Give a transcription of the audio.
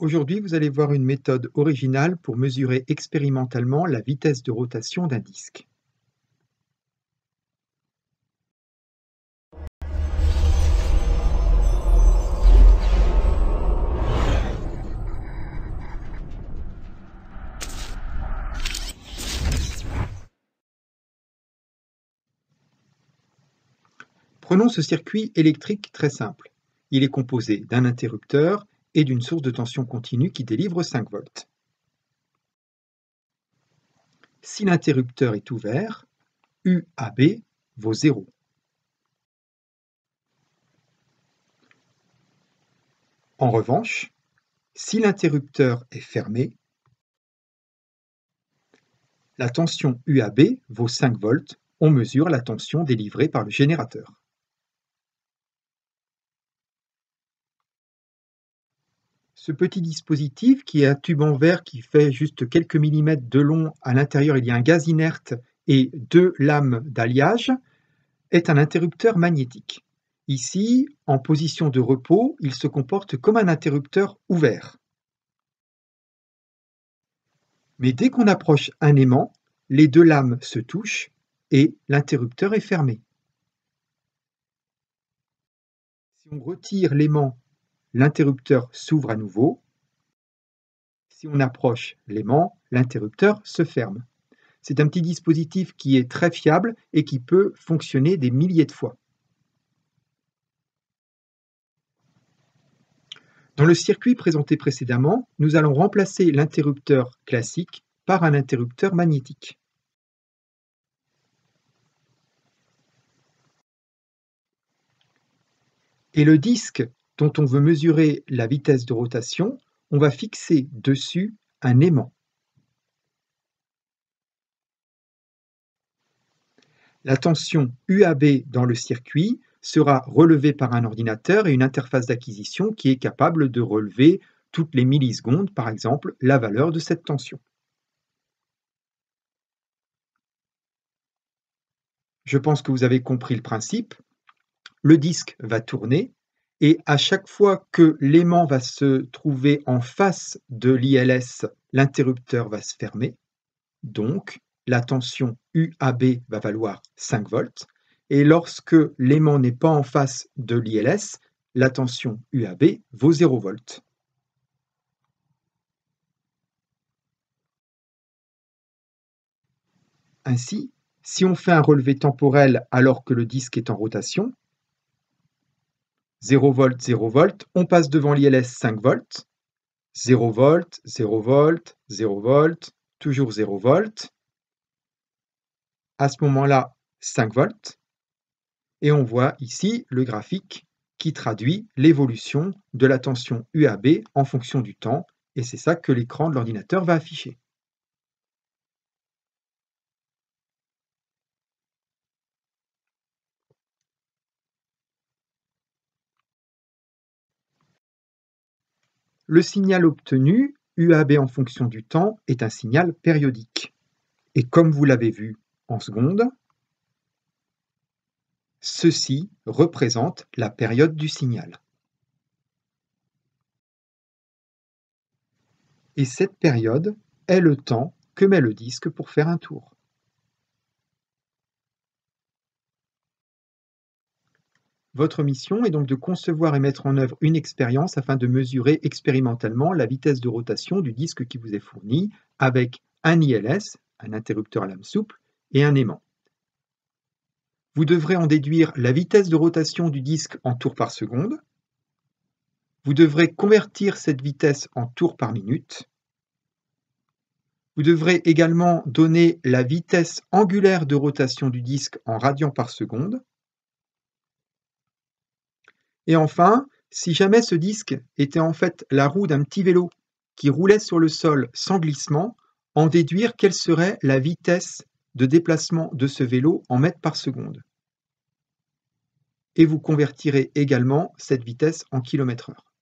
Aujourd'hui, vous allez voir une méthode originale pour mesurer expérimentalement la vitesse de rotation d'un disque. Prenons ce circuit électrique très simple. Il est composé d'un interrupteur et d'une source de tension continue qui délivre 5 volts. Si l'interrupteur est ouvert, UAB vaut 0. En revanche, si l'interrupteur est fermé, la tension UAB vaut 5 volts. On mesure la tension délivrée par le générateur. Ce petit dispositif, qui est un tube en verre qui fait juste quelques millimètres de long, à l'intérieur il y a un gaz inerte et 2 lames d'alliage, est un interrupteur magnétique. Ici, en position de repos, il se comporte comme un interrupteur ouvert. Mais dès qu'on approche un aimant, les 2 lames se touchent et l'interrupteur est fermé. Si on retire l'aimant, l'interrupteur s'ouvre à nouveau. Si on approche l'aimant, l'interrupteur se ferme. C'est un petit dispositif qui est très fiable et qui peut fonctionner des milliers de fois. Dans le circuit présenté précédemment, nous allons remplacer l'interrupteur classique par un interrupteur magnétique. Et le disque dont on veut mesurer la vitesse de rotation, on va fixer dessus un aimant. La tension UAB dans le circuit sera relevée par un ordinateur et une interface d'acquisition qui est capable de relever toutes les millisecondes, par exemple, la valeur de cette tension. Je pense que vous avez compris le principe. Le disque va tourner et à chaque fois que l'aimant va se trouver en face de l'ILS, l'interrupteur va se fermer. Donc, la tension UAB va valoir 5 volts. Et lorsque l'aimant n'est pas en face de l'ILS, la tension UAB vaut 0 volts. Ainsi, si on fait un relevé temporel alors que le disque est en rotation, 0 volts, 0 volts, on passe devant l'ILS 5 volts, 0 volts, 0 volts, 0 volts, toujours 0 volts. À ce moment-là, 5 volts. Et on voit ici le graphique qui traduit l'évolution de la tension UAB en fonction du temps, et c'est ça que l'écran de l'ordinateur va afficher. Le signal obtenu, UAB en fonction du temps, est un signal périodique. Et comme vous l'avez vu en secondes, ceci représente la période du signal. Et cette période est le temps que met le disque pour faire un tour. Votre mission est donc de concevoir et mettre en œuvre une expérience afin de mesurer expérimentalement la vitesse de rotation du disque qui vous est fourni avec un ILS, un interrupteur à lame souple, et un aimant. Vous devrez en déduire la vitesse de rotation du disque en tours par seconde. Vous devrez convertir cette vitesse en tours par minute. Vous devrez également donner la vitesse angulaire de rotation du disque en radians par seconde. Et enfin, si jamais ce disque était en fait la roue d'un petit vélo qui roulait sur le sol sans glissement, en déduire quelle serait la vitesse de déplacement de ce vélo en mètres par seconde. Et vous convertirez également cette vitesse en kilomètres/heure.